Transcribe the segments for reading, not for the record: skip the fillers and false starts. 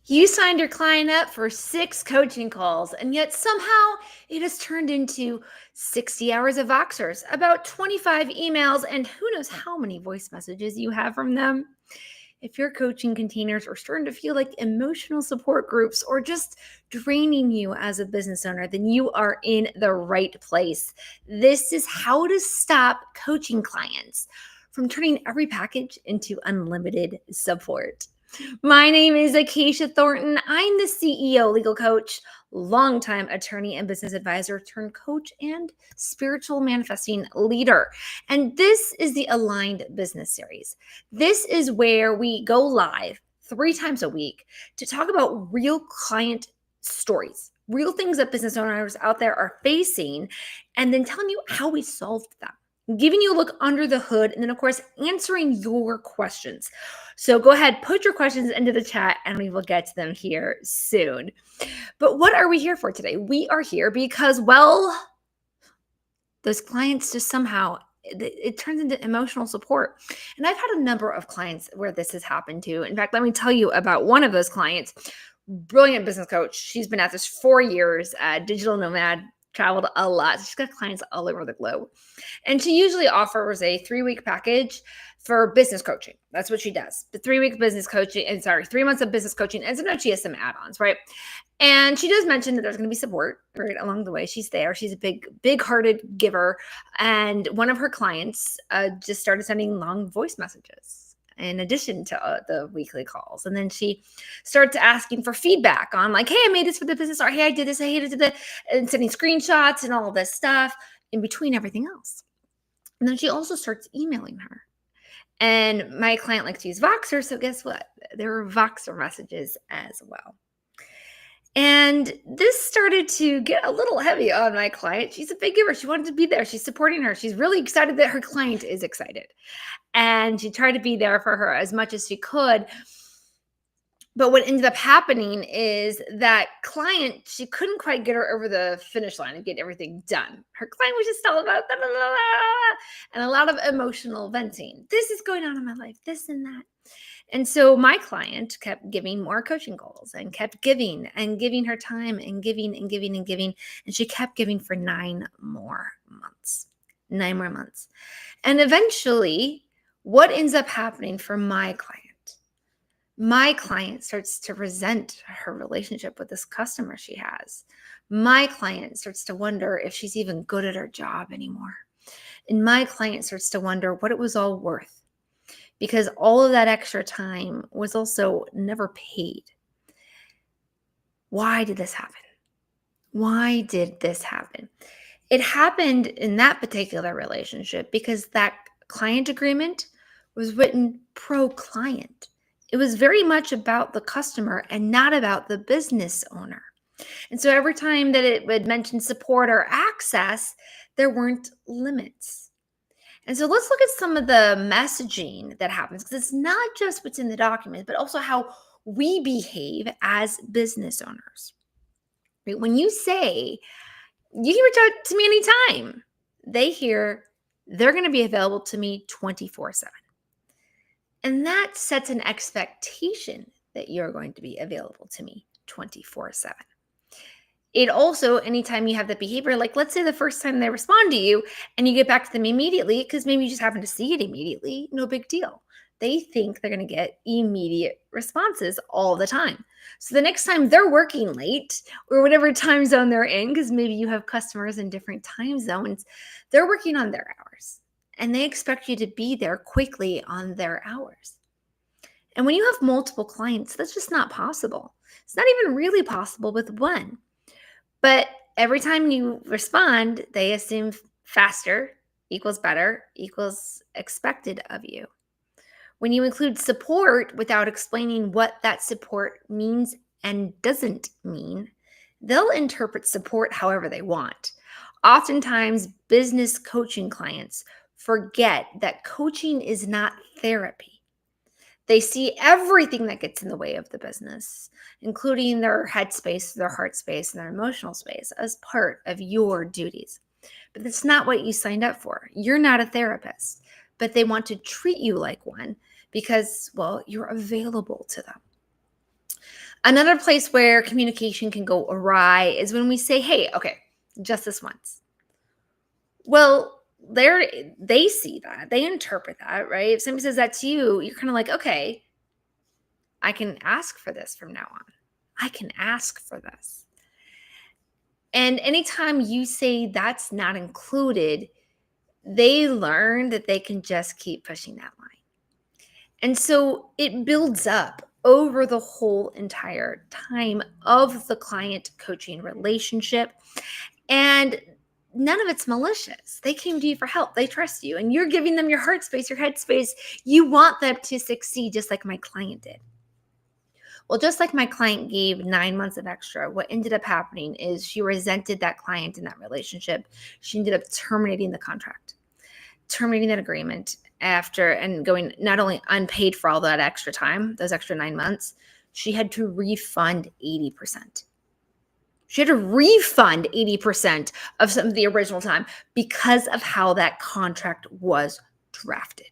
You signed your client up for 6 coaching calls, and yet somehow it has turned into 60 hours of Voxers, about 25 emails, and who knows how many voice messages you have from them. If your coaching containers are starting to feel like emotional support groups or just draining you as a business owner, then you are in the right place. This is how to stop coaching clients from turning every package into unlimited support. My name is Acacia Thornton. I'm the CEO, legal coach, longtime attorney and business advisor turned coach and spiritual manifesting leader. And this is the Aligned Business Series. This is where we go live 3 times a week to talk about real client stories, real things that business owners out there are facing, and then telling you how we solved them, giving you a look under the hood, and then, of course, answering your questions. So go ahead, put your questions into the chat, and we will get to them here soon. But what are we here for today? We are here because, well, those clients just somehow, it turns into emotional support. And I've had a number of clients where this has happened to. In fact, let me tell you about one of those clients. Brilliant business coach. She's been at this 4 years, digital nomad, traveled a lot. She's got clients all over the globe. And she usually offers a 3-week package for business coaching. That's what she does. The 3-week business coaching, and 3 months of business coaching. And sometimes she has some add-ons, right? And she does mention that there's going to be support right along the way. She's there. She's a big-hearted giver. And one of her clients just started sending long voice messages in addition to the weekly calls. And then she starts asking for feedback on like, hey, I made this for the business, or hey, I did this, I hated it, and sending screenshots and all this stuff in between everything else. And then she also starts emailing her. And my client likes to use Voxer, so guess what? There were Voxer messages as well. And this started to get a little heavy on my client. She's a big giver. She wanted to be there. She's supporting her. She's really excited that her client is excited. And she tried to be there for her as much as she could. But what ended up happening is that client, she couldn't quite get her over the finish line and get everything done. Her client was just all about blah, blah, blah, blah, and a lot of emotional venting. This is going on in my life, this and that. And so my client kept giving more coaching calls and kept giving and giving her time and giving and giving and giving. And she kept giving for 9 more months. 9 more months. And eventually, what ends up happening for my client starts to resent her relationship with this customer she has. My client starts to wonder if she's even good at her job anymore. And my client starts to wonder what it was all worth, because all of that extra time was also never paid. Why did this happen? Why did this happen? It happened in that particular relationship because that client agreement was written pro-client. It was very much about the customer and not about the business owner. And so every time that it would mention support or access, there weren't limits. And so let's look at some of the messaging that happens, because it's not just what's in the document, but also how we behave as business owners. Right? When you say, you can reach out to me anytime, they hear they're going to be available to me 24/7. And that sets an expectation that you're going to be available to me 24/7. It also, anytime you have the behavior, like let's say the first time they respond to you and you get back to them immediately, because maybe you just happen to see it immediately, no big deal. They think they're going to get immediate responses all the time. So the next time they're working late or whatever time zone they're in, because maybe you have customers in different time zones, they're working on their hours and they expect you to be there quickly on their hours. And when you have multiple clients, that's just not possible. It's not even really possible with one. But every time you respond, they assume faster equals better equals expected of you. When you include support without explaining what that support means and doesn't mean, they'll interpret support however they want. Oftentimes, business coaching clients forget that coaching is not therapy. They see everything that gets in the way of the business, including their head space, their heart space, and their emotional space, as part of your duties. But that's not what you signed up for. You're not a therapist, but they want to treat you like one because, well, you're available to them. Another place where communication can go awry is when we say, hey, okay, just this once. Well, they see that, they interpret that, right? If somebody says that to you, you're kind of like, okay, I can ask for this from now on. I can ask for this. And anytime you say that's not included, they learn that they can just keep pushing that line. And so it builds up over the whole entire time of the client coaching relationship. And none of it's malicious. They came to you for help. They trust you, and you're giving them your heart space, your head space. You want them to succeed, just like my client did. Well, just like my client gave 9 months of extra, what ended up happening is she resented that client in that relationship. She ended up terminating the contract, terminating that agreement after, and going not only unpaid for all that extra time, those extra 9 months, she had to refund 80%. She had to refund 80% of some of the original time because of how that contract was drafted.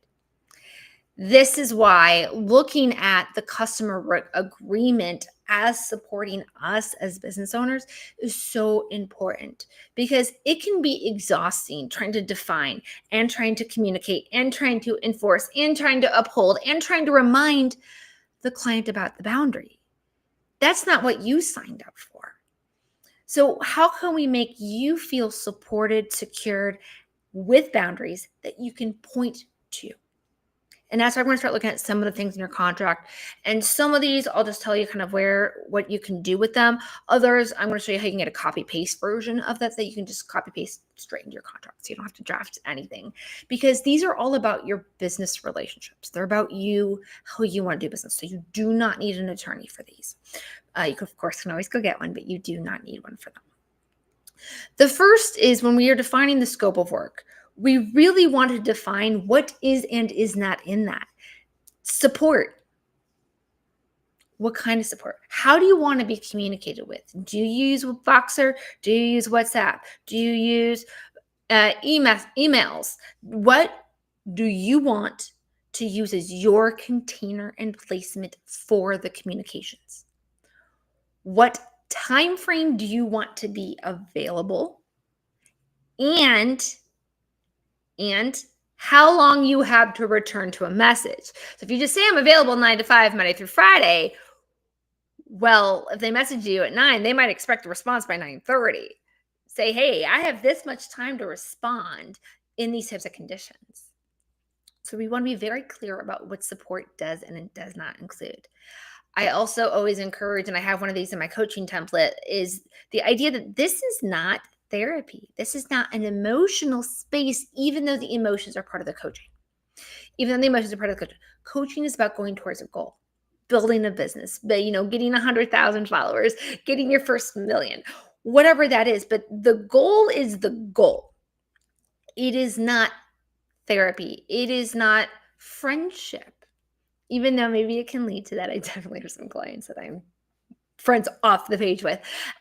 This is why looking at the customer agreement as supporting us as business owners is so important, because it can be exhausting trying to define and trying to communicate and trying to enforce and trying to uphold and trying to remind the client about the boundary. That's not what you signed up for. So how can we make you feel supported, secured with boundaries that you can point to? And that's why I'm going to start looking at some of the things in your contract. And some of these, I'll just tell you kind of what you can do with them. Others, I'm going to show you how you can get a copy paste version of that you can just copy paste straight into your contract. So you don't have to draft anything, because these are all about your business relationships. They're about you, how you want to do business. So you do not need an attorney for these. You can, of course, can always go get one, but you do not need one for them. The first is when we are defining the scope of work. We really want to define what is and is not in that. Support. What kind of support? How do you want to be communicated with? Do you use Voxer? Do you use WhatsApp? Do you use emails? What do you want to use as your container and placement for the communications? What time frame do you want to be available? And how long you have to return to a message. So if you just say I'm available 9 to 5, Monday through Friday, well, if they message you at 9, they might expect a response by 9:30. Say, hey, I have this much time to respond in these types of conditions. So we want to be very clear about what support does and it does not include. I also always encourage, and I have one of these in my coaching template, is the idea that this is not therapy. This is not an emotional space, even though the emotions are part of the coaching. Even though the emotions are part of the coaching. Coaching is about going towards a goal, building a business, but getting 100,000 followers, getting your first million, whatever that is. But the goal is the goal. It is not therapy. It is not friendship. Even though maybe it can lead to that. I definitely have some clients that I'm friends off the page with.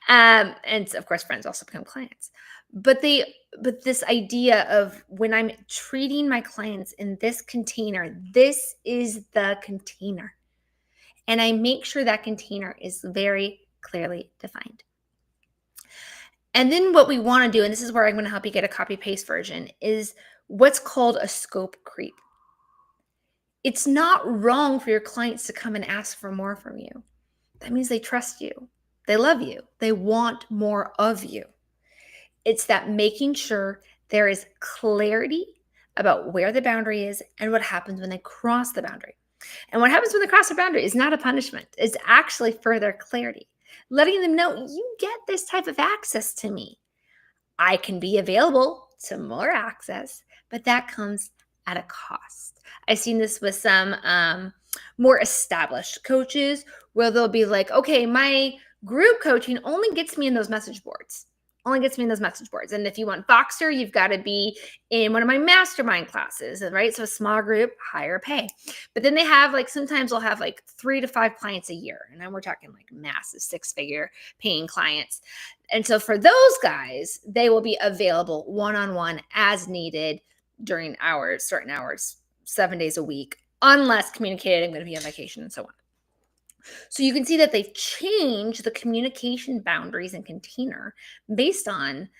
And of course, friends also become clients. But this idea of when I'm treating my clients in this container, this is the container. And I make sure that container is very clearly defined. And then what we want to do, and this is where I'm going to help you get a copy paste version, is what's called a scope creep. It's not wrong for your clients to come and ask for more from you. That means they trust you. They love you. They want more of you. It's that making sure there is clarity about where the boundary is and what happens when they cross the boundary. And what happens when they cross the boundary is not a punishment. It's actually further clarity. Letting them know you get this type of access to me. I can be available to more access, but that comes at a cost. I've seen this with some more established coaches where they'll be like, okay, my group coaching only gets me in those message boards. And if you want Voxer, you've got to be in one of my mastermind classes, right? So a small group, higher pay. But then they have sometimes they'll have 3 to 5 clients a year. And then we're talking massive 6-figure paying clients. And so for those guys, they will be available one-on-one as needed during hours, certain hours, 7 days a week, unless communicated I'm going to be on vacation and so on. So you can see that they've changed the communication boundaries and container based on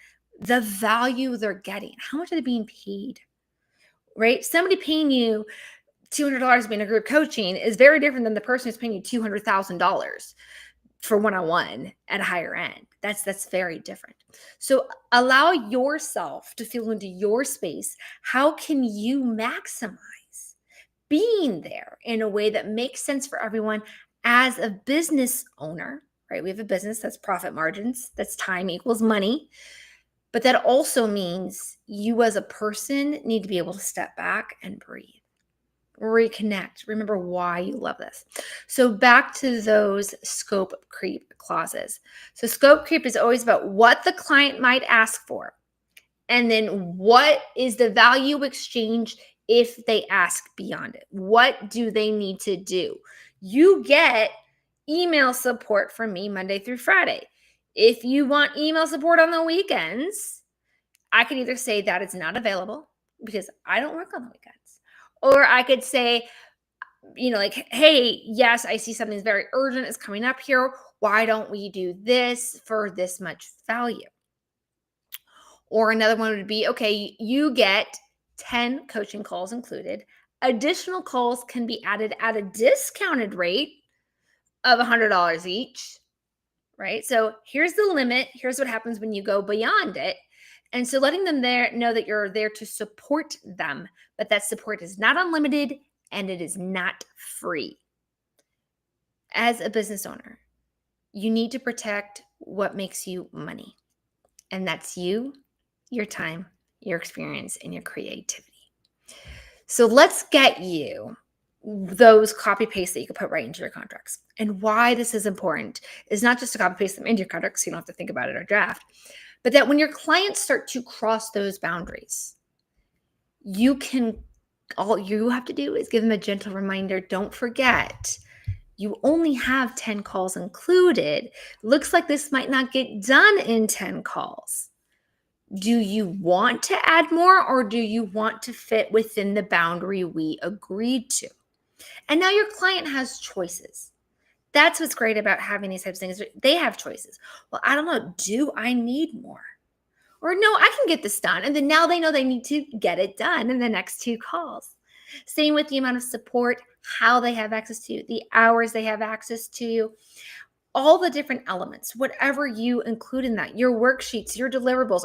the value they're getting. How much are they being paid? Right? Somebody paying you $200 being a group coaching is very different than the person who's paying you $200,000 for one-on-one at a higher end. That's very different. So allow yourself to feel into your space. How can you maximize being there in a way that makes sense for everyone as a business owner, right? We have a business that's profit margins, that's time equals money. But that also means you as a person need to be able to step back and breathe, reconnect, remember why you love this. So back to those scope creep clauses. So scope creep is always about what the client might ask for, and then what is the value exchange if they ask beyond it. What do they need to do? You get email support from me Monday through Friday. If you want email support on the weekends, I could either say that it's not available because I don't work on the weekends, or I could say, like, hey, yes, I see something's very urgent is coming up here. Why don't we do this for this much value? Or another one would be, okay, you get 10 coaching calls included. Additional calls can be added at a discounted rate of $100 each, right? So here's the limit. Here's what happens when you go beyond it. And so letting them know that you're there to support them, but that support is not unlimited and it is not free. As a business owner, you need to protect what makes you money. And that's you, your time, your experience, and your creativity. So let's get you those copy paste that you can put right into your contracts. And why this is important is not just to copy paste them into your contracts so you don't have to think about it or draft, but that when your clients start to cross those boundaries, all you have to do is give them a gentle reminder. Don't forget, you only have 10 calls included. Looks like this might not get done in 10 calls. Do you want to add more, or do you want to fit within the boundary we agreed to? And now your client has choices. That's what's great about having these types of things. They have choices. Well, I don't know. Do I need more? Or no, I can get this done. And then now they know they need to get it done in the next 2 calls. Same with the amount of support, how they have access to you, the hours they have access to you, all the different elements, whatever you include in that, your worksheets, your deliverables.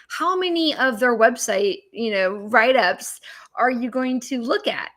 How many of their website, write-ups are you going to look at?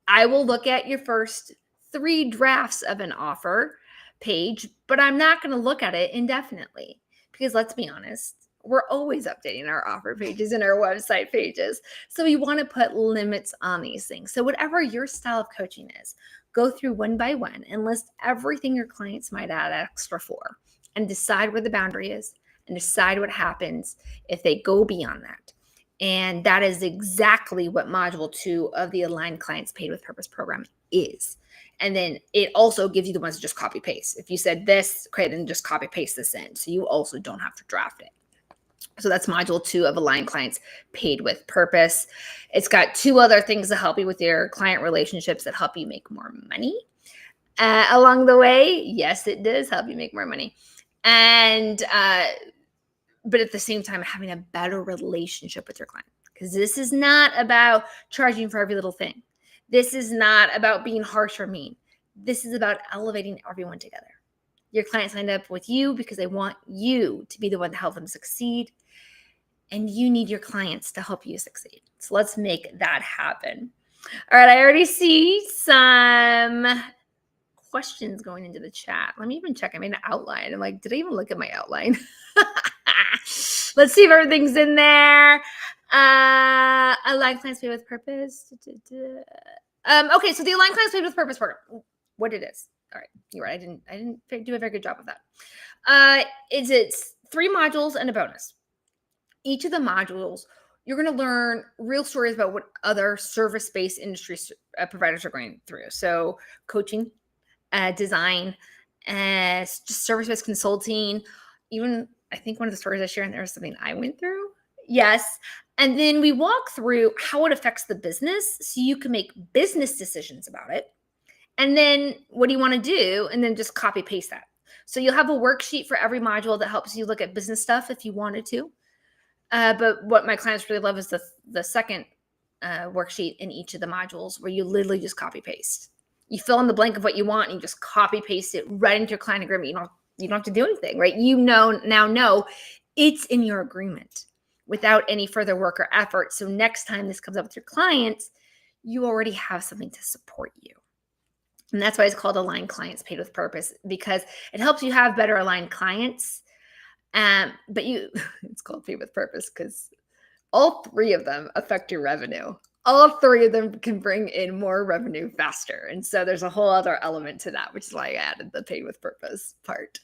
I will look at your first 3 drafts of an offer page, but I'm not going to look at it indefinitely because let's be honest, we're always updating our offer pages and our website pages. So we want to put limits on these things. So whatever your style of coaching is, go through one by one and list everything your clients might add extra for and decide where the boundary is and decide what happens if they go beyond that. And that is exactly what module 2 of the Aligned Clients Paid with Purpose program is. And then it also gives you the ones to just copy paste. If you said this, okay, then just copy paste this in. So you also don't have to draft it. So that's module 2 of Aligned Clients Paid with Purpose. It's got 2 other things to help you with your client relationships that help you make more money along the way. Yes, it does help you make more money. And, but at the same time, having a better relationship with your client. Because this is not about charging for every little thing. This is not about being harsh or mean. This is about elevating everyone together. Your client signed up with you because they want you to be the one to help them succeed. And you need your clients to help you succeed. So let's make that happen. All right, I already see some questions going into the chat. Let me even check. I made an outline. I'm like, did I even look at my outline? Let's see if everything's in there. Aligned Clients Paid with Purpose. Okay, so the Aligned Clients Paid with Purpose program. What it is. All right, you're right. I didn't do a very good job of that. It's 3 modules and a bonus. Each of the modules, you're going to learn real stories about what other service-based industry providers are going through. So coaching, design, just service-based consulting. Even I think one of the stories I share in there is something I went through. Yes. And then we walk through how it affects the business so you can make business decisions about it. And then what do you want to do? And then just copy paste that. So you'll have a worksheet for every module that helps you look at business stuff if you wanted to. But what my clients really love is the second worksheet in each of the modules where you literally just copy paste. You fill in the blank of what you want and you just copy paste it right into your client agreement. You don't have to do anything, right? You now know it's in your agreement without any further work or effort. So next time this comes up with your clients, you already have something to support you. And that's why it's called Aligned Clients Paid with Purpose, because it helps you have better aligned clients. But it's called Paid with Purpose because all three of them affect your revenue. All three of them can bring in more revenue faster. And so there's a whole other element to that, which is why I added the Paid with Purpose part.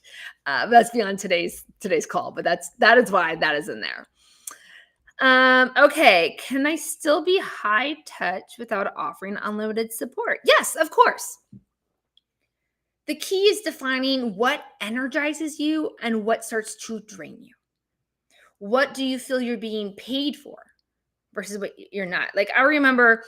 That's beyond today's call, but that is why that is in there. Okay, can I still be high touch without offering unlimited support? Yes, of course. The key is defining what energizes you and what starts to drain you. What do you feel you're being paid for versus what you're not? Like, I remember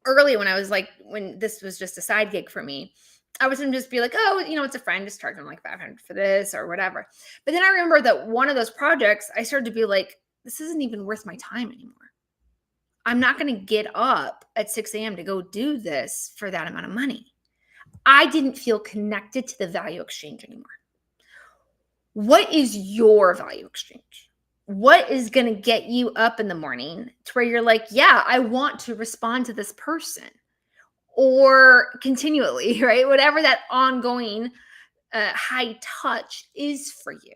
early when this was just a side gig for me, I was going to just be like, oh, it's a friend, just charge them like $500 for this or whatever. But then I remember that one of those projects, I started to be like, this isn't even worth my time anymore. I'm not going to get up at 6 a.m. to go do this for that amount of money. I didn't feel connected to the value exchange anymore. What is your value exchange? What is going to get you up in the morning to where you're like, yeah, I want to respond to this person, or continually, right? Whatever that ongoing high touch is for you.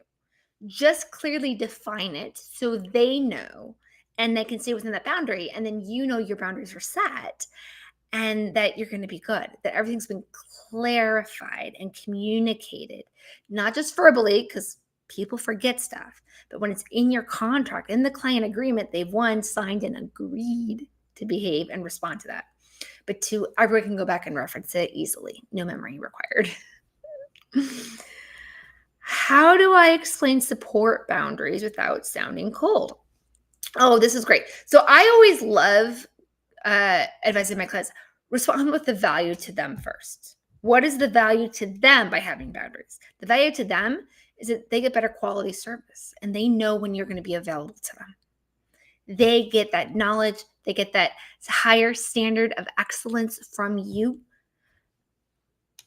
Just clearly define it so they know and they can stay within that boundary. And then your boundaries are set and that you're going to be good, that everything's been clarified and communicated, not just verbally, because people forget stuff, but when it's in your contract, in the client agreement, they've signed and agreed to behave and respond to that. But two, everyone can go back and reference it easily. No memory required. How do I explain support boundaries without sounding cold? Oh, this is great. So I always love advising my clients, respond with the value to them first. What is the value to them by having boundaries? The value to them is that they get better quality service and they know when you're going to be available to them. They get that knowledge. They get that higher standard of excellence from you,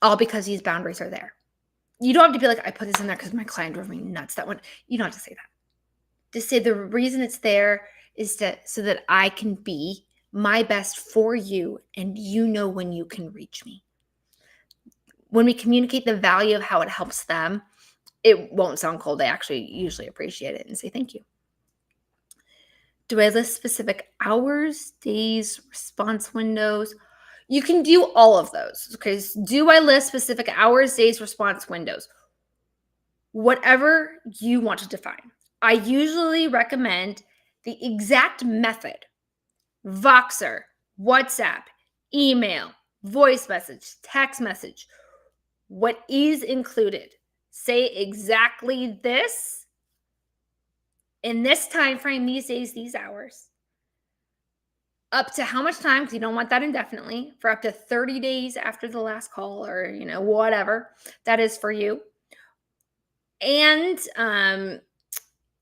all because these boundaries are there. You don't have to be like, I put this in there because my client drove me nuts. That one, you don't have to say that. Just say the reason it's there is so that I can be my best for you and you know when you can reach me. When we communicate the value of how it helps them, it won't sound cold. They actually usually appreciate it and say thank you. Do I list specific hours, days, response windows? You can do all of those. Okay. Do I list specific hours, days, response windows? Whatever you want to define. I usually recommend the exact method: Voxer, WhatsApp, email, voice message, text message. What is included? Say exactly this in this time frame, these days, these hours. Up to how much time, because you don't want that indefinitely, for up to 30 days after the last call, or whatever that is for you. And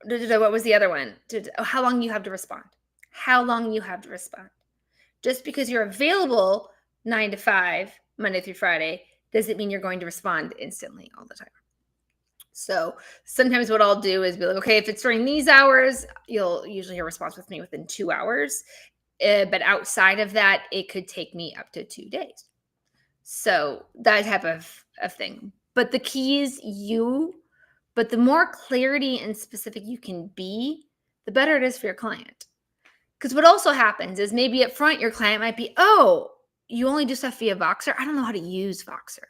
what was the other one? How long you have to respond. How long you have to respond. Just because you're available 9 to 5, Monday through Friday, doesn't mean you're going to respond instantly all the time. So sometimes what I'll do is be like, okay, if it's during these hours, you'll usually hear a response with me within 2 hours. But outside of that, it could take me up to 2 days. So that type of thing. But the key is but the more clarity and specific you can be, the better it is for your client. Because what also happens is maybe up front, your client might be, oh, you only do stuff via Voxer? I don't know how to use Voxer.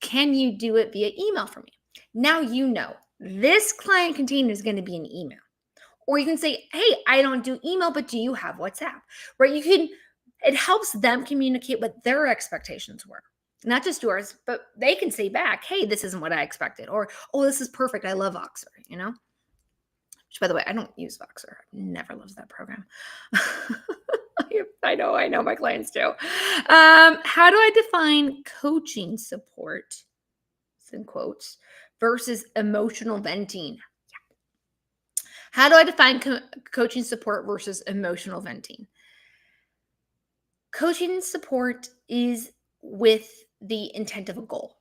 Can you do it via email for me? Now you know this client container is going to be an email. Or you can say, hey, I don't do email, but do you have WhatsApp? Right? It helps them communicate what their expectations were. Not just yours, but they can say back, hey, this isn't what I expected. Or, oh, this is perfect. I love Voxer, Which, by the way, I don't use Voxer. I've never loved that program. I I know my clients do. How do I define coaching support, in quotes, versus emotional venting? How do I define coaching support versus emotional venting? Coaching support is with the intent of a goal.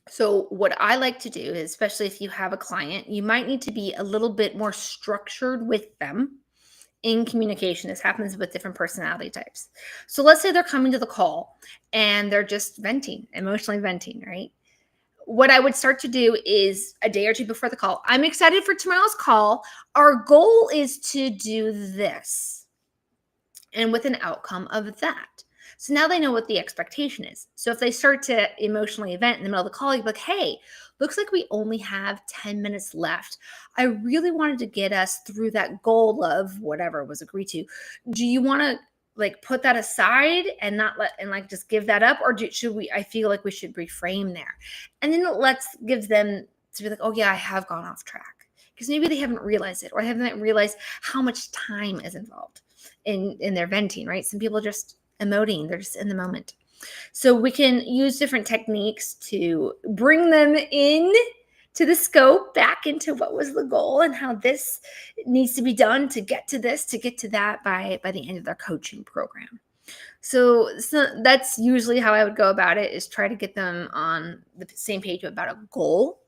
So, what I like to do is, especially if you have a client, you might need to be a little bit more structured with them in communication. This happens with different personality types. So, let's say they're coming to the call and they're just venting, emotionally venting, right? What I would start to do is a day or two before the call, I'm excited for tomorrow's call. Our goal is to do this, and with an outcome of that. So now they know what the expectation is. So if they start to emotionally vent in the middle of the call, you're like, hey, looks like we only have 10 minutes left. I really wanted to get us through that goal of whatever was agreed to. Do you want to like put that aside and not let and like just give that up, or should we? I feel like we should reframe there, and then it gives them to be like, oh yeah, I have gone off track, because maybe they haven't realized it, or haven't realized how much time is involved in their venting, right? Some people are just emoting, they're just in the moment. So we can use different techniques to bring them in to the scope, back into what was the goal and how this needs to be done to get to this, to get to that by the end of their coaching program. So that's usually how I would go about it, is try to get them on the same page about a goal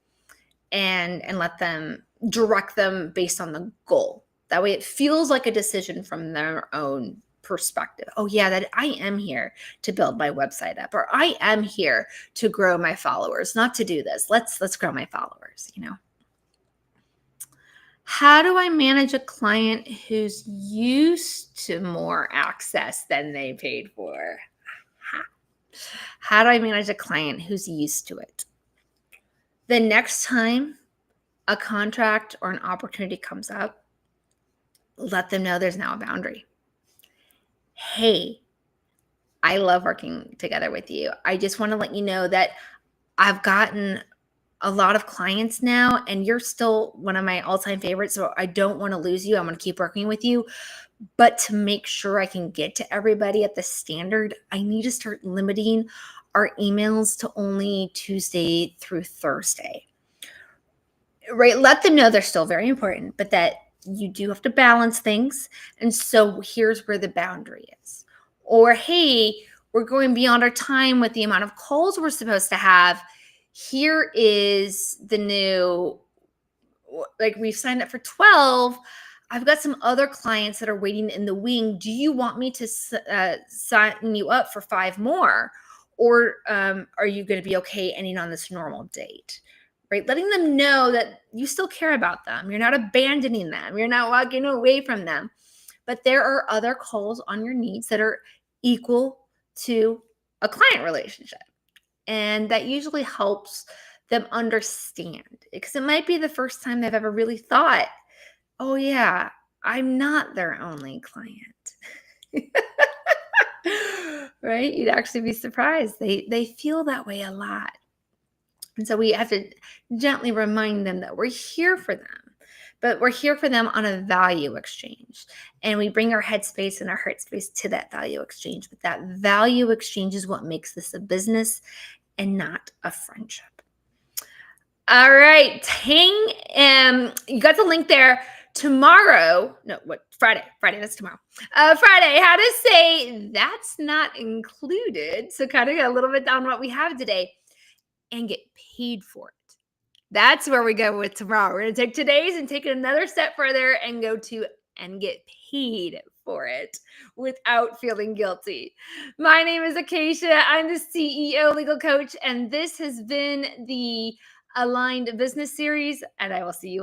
and let them direct them based on the goal. That way it feels like a decision from their own perspective. Oh yeah, that I am here to build my website up, or I am here to grow my followers, not to do this. Let's grow my followers, you know. How do I manage a client who's used to more access than they paid for? How do I manage a client who's used to it? The next time a contract or an opportunity comes up, let them know there's now a boundary. Hey, I love working together with you. I just want to let you know that I've gotten a lot of clients now, and you're still one of my all-time favorites. So I don't want to lose you. I want to keep working with you. But to make sure I can get to everybody at the standard, I need to start limiting our emails to only Tuesday through Thursday. Right? Let them know they're still very important, but that you do have to balance things. And so here's where the boundary is. Or, hey, we're going beyond our time with the amount of calls we're supposed to have. Here is the new, like, we've signed up for 12. I've got some other clients that are waiting in the wing. Do you want me to sign you up for 5 more? Or are you going to be okay ending on this normal date? Right? Letting them know that you still care about them. You're not abandoning them. You're not walking away from them. But there are other calls on your needs that are equal to a client relationship. And that usually helps them understand, because it might be the first time they've ever really thought, oh yeah, I'm not their only client. Right? You'd actually be surprised. They feel that way a lot. And so we have to gently remind them that we're here for them, but we're here for them on a value exchange. And we bring our headspace and our heart space to that value exchange. But that value exchange is what makes this a business and not a friendship. All right. You got the link there. Tomorrow, no, what? Friday, that's tomorrow. Friday, how to say that's not included. So kind of a little bit down what we have today and get paid for it. That's where we go with tomorrow. We're going to take today's and take it another step further and go to and get paid for it without feeling guilty. My name is Acacia. I'm the CEO legal coach, and this has been the Aligned Business Series, and I will see you